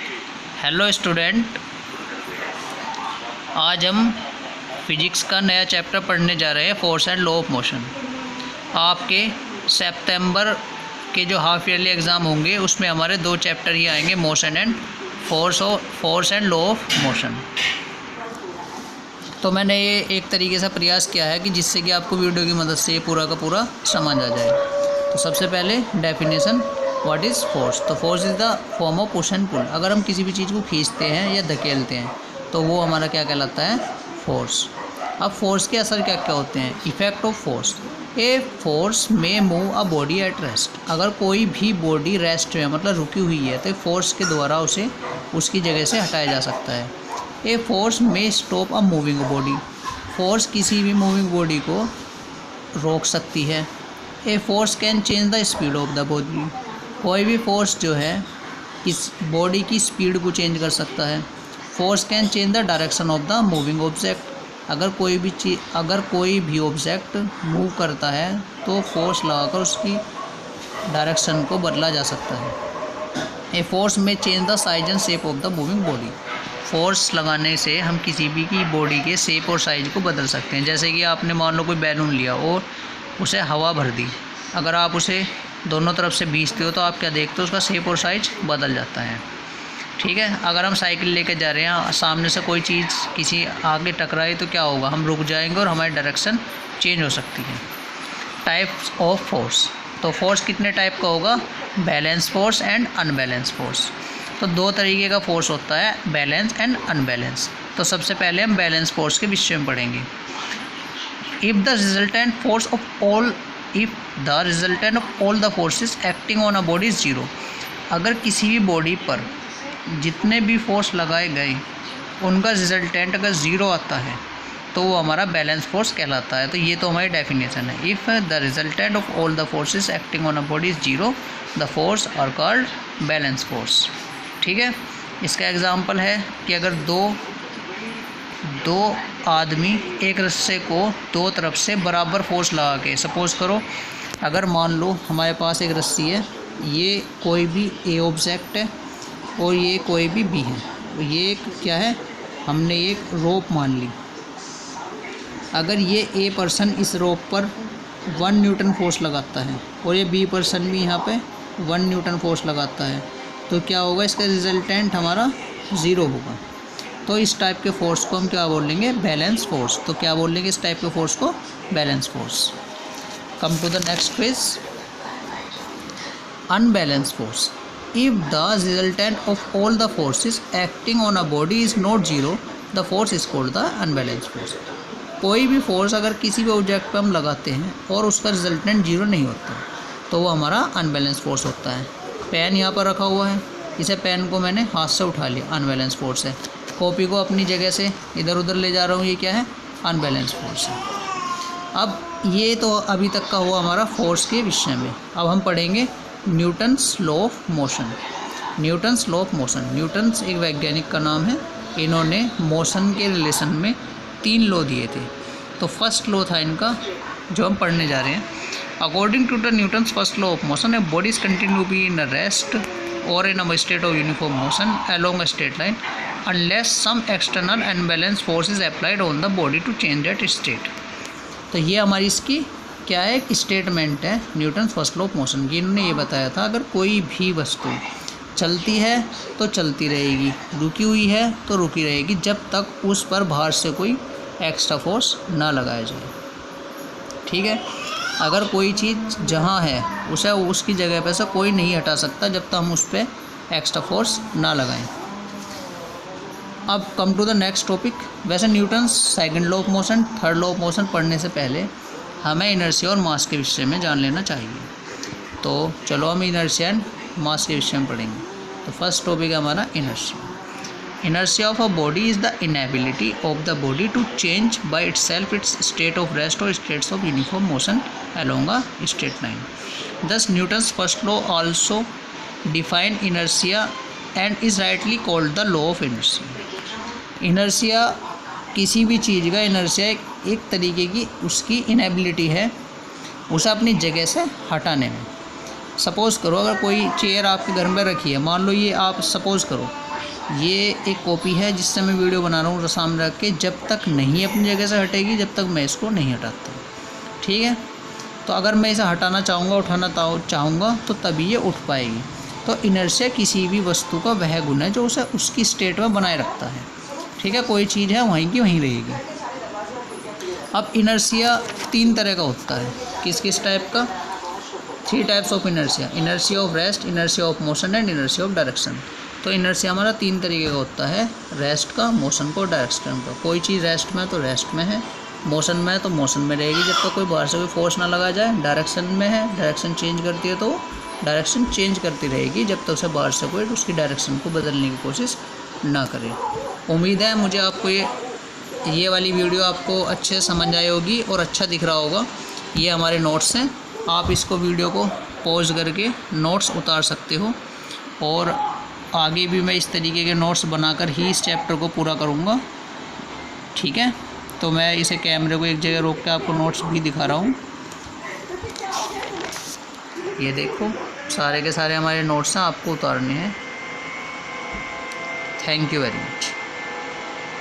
Hello student, आज हम physics का नया चैप्टर पढ़ने जा रहे हैं, force and law of motion. आपके सितंबर के जो हाफ ईयरली एग्ज़ाम होंगे उसमें हमारे दो चैप्टर ही आएंगे, motion and force and law of motion. तो मैंने ये एक तरीके से प्रयास किया है कि जिससे कि आपको वीडियो की मदद से ये पूरा का पूरा समझ आ जाए। तो सबसे पहले डेफिनेशन, व्हाट इज़ फोर्स। तो force is the form of push and pull. अगर हम किसी भी चीज़ को खींचते हैं या धकेलते हैं तो वो हमारा क्या कहलाता है, फोर्स। अब फोर्स के असर क्या क्या होते हैं। Effect of force, a force may move a body at rest. अगर कोई भी बॉडी रेस्ट में मतलब रुकी हुई है तो फोर्स के द्वारा उसे उसकी जगह से हटाया जा सकता है। ए फोर्स में stop a moving body. Force किसी भी मूविंग बॉडी को रोक सकती है। A force can change the speed of the body. कोई भी फोर्स जो है इस बॉडी की स्पीड को चेंज कर सकता है। Force can change the direction of the moving object. अगर कोई भी ऑब्जेक्ट मूव करता है तो फोर्स लगाकर उसकी डायरेक्शन को बदला जा सकता है। ए फोर्स में change the size and shape of the moving body. Force लगाने से हम किसी भी की बॉडी के शेप और साइज को बदल सकते हैं। जैसे कि आपने मान लो कोई बैलून लिया और उसे हवा भर दी, अगर आप उसे दोनों तरफ से खींचते हो तो आप क्या देखते हो, उसका शेप और साइज बदल जाता है। ठीक है। अगर हम साइकिल लेके जा रहे हैं, सामने से कोई चीज़ किसी आगे टकराई तो क्या होगा, हम रुक जाएंगे और हमारी डायरेक्शन चेंज हो सकती है। टाइप्स ऑफ फोर्स, तो फोर्स कितने टाइप का होगा, balance force and unbalance force. तो दो तरीके का फोर्स होता है, बैलेंस एंड अनबैलेंस। तो सबसे पहले हम बैलेंस फोर्स के विषय में पढ़ेंगे। If the resultant of all the forces acting on a body is zero. अगर किसी भी बॉडी पर जितने भी फोर्स लगाए गए उनका रिजल्टेंट अगर ज़ीरो आता है तो वो हमारा बैलेंस फोर्स कहलाता है। तो ये तो हमारी डेफिनेशन है। If the resultant of all the forces acting on a body is zero, the force are called balance force. ठीक है। इसका एग्जांपल है कि अगर दो आदमी एक रस्से को दो तरफ से बराबर फोर्स लगा के, सपोज़ करो अगर मान लो हमारे पास एक रस्सी है, ये कोई भी ए ऑब्जेक्ट है और ये कोई भी बी है। तो ये एक क्या है, हमने एक रोप मान ली। अगर ये ए पर्सन इस रोप पर 1 न्यूटन फोर्स लगाता है और ये बी पर्सन भी यहाँ पे 1 न्यूटन फोर्स लगाता है, तो क्या होगा, इसका रिजल्टेंट हमारा ज़ीरो होगा। तो इस टाइप के फोर्स को हम क्या बोलेंगे, बैलेंस फोर्स। तो क्या बोलेंगे इस टाइप के फोर्स को, balance force. Come to the next phase, unbalance force. If the resultant of all the forces acting on a body is not zero, the force is called the unbalance force. कोई भी force अगर किसी भी object पर हम लगाते हैं और उसका रिजल्टेंट जीरो नहीं होता तो वो हमारा अनबैलेंस फोर्स होता है। पेन यहाँ पर रखा हुआ है, इसे पेन को मैंने हाथ से उठा लिया, अनबैलेंस फोर्स है। कॉपी को अपनी जगह से इधर उधर ले जा रहा हूँ, ये क्या है, अनबैलेंस फोर्स है। अब ये तो अभी तक का हुआ हमारा फोर्स के विषय में। अब हम पढ़ेंगे Newton's law of motion. Newton's law of motion, Newton's एक वैज्ञानिक का नाम है। इन्होंने मोशन के रिलेशन में 3 लॉ दिए थे। तो फर्स्ट लॉ था इनका जो हम पढ़ने जा रहे हैं। According to the Newton's first law of motion, a body is continue be in a rest और in a state of uniform motion along a straight line unless some external unbalanced force is applied on the body to change that state। तो ये हमारी इसकी क्या है, एक statement है Newton first law of motion की। इन्होंने ये बताया था अगर कोई भी वस्तु चलती है तो चलती रहेगी, रुकी हुई है तो रुकी रहेगी, जब तक उस पर बाहर से कोई एक्स्ट्रा फोर्स ना लगाया जाए। ठीक है। अगर कोई चीज़ जहाँ है उसे उसकी जगह पर से कोई नहीं हटा सकता जब तक हम उस पर एक्स्ट्रा फोर्स ना लगाएं। अब come to the next topic. वैसे Newton's second law of motion, third law of motion पढ़ने से पहले हमें इनर्शिया और मास के विषय में जान लेना चाहिए। तो चलो हम इनर्शिया एंड मास के विषय में पढ़ेंगे। तो फर्स्ट टॉपिक है हमारा inertia. Inertia of a body is the inability of the body to change by itself its state of rest और states of uniform motion along a straight line. Thus Newton's first law also define inertia and is rightly called the law of inertia. Inertia किसी भी चीज़ का inertia एक तरीके की उसकी inability है उसे अपनी जगह से हटाने में। सपोज़ करो अगर कोई चेयर आपके घर में रखी है, मान लो ये आप सपोज़ करो ये एक कॉपी है जिससे मैं वीडियो बना रहा हूँ सामने रख के, जब तक नहीं अपनी जगह से हटेगी जब तक मैं इसको नहीं हटाता। ठीक है, तो अगर मैं इसे हटाना चाहूँगा, उठाना चाहूँगा तो तभी ये उठ पाएगी। तो इनर्शिया किसी भी वस्तु का वह गुण है जो उसे उसकी स्टेट में बनाए रखता है। ठीक है, कोई चीज़ है वहीं की वहीं रहेगी। अब इनर्शिया 3 तरह का होता है। किस किस टाइप का? 3 types of inertia. Inertia of rest, inertia of motion and inertia of direction. तो इनर्शिया हमारा 3 तरीके का होता है, रेस्ट का, मोशन का और डायरेक्शन का। कोई चीज़ रेस्ट में है तो रेस्ट में है, मोशन में है तो मोशन में रहेगी जब तक कोई बाहर से कोई फोर्स ना लगा जाए। डायरेक्शन में है, डायरेक्शन चेंज करती है तो डायरेक्शन चेंज करती रहेगी जब तक उसे बाहर से कोई उसकी डायरेक्शन को बदलने की कोशिश ना करे। उम्मीद है मुझे आपको ये वाली वीडियो आपको अच्छे से समझ आई होगी और अच्छा दिख रहा होगा। ये हमारे नोट्स हैं, आप इसको वीडियो को पॉज करके नोट्स उतार सकते हो और आगे भी मैं इस तरीके के नोट्स बनाकर ही इस चैप्टर को पूरा करूँगा। ठीक है, तो मैं इसे कैमरे को एक जगह रोक के आपको नोट्स भी दिखा रहा हूँ। ये देखो, सारे के सारे हमारे नोट्स हैं, आपको उतारने हैं। Thank you very much.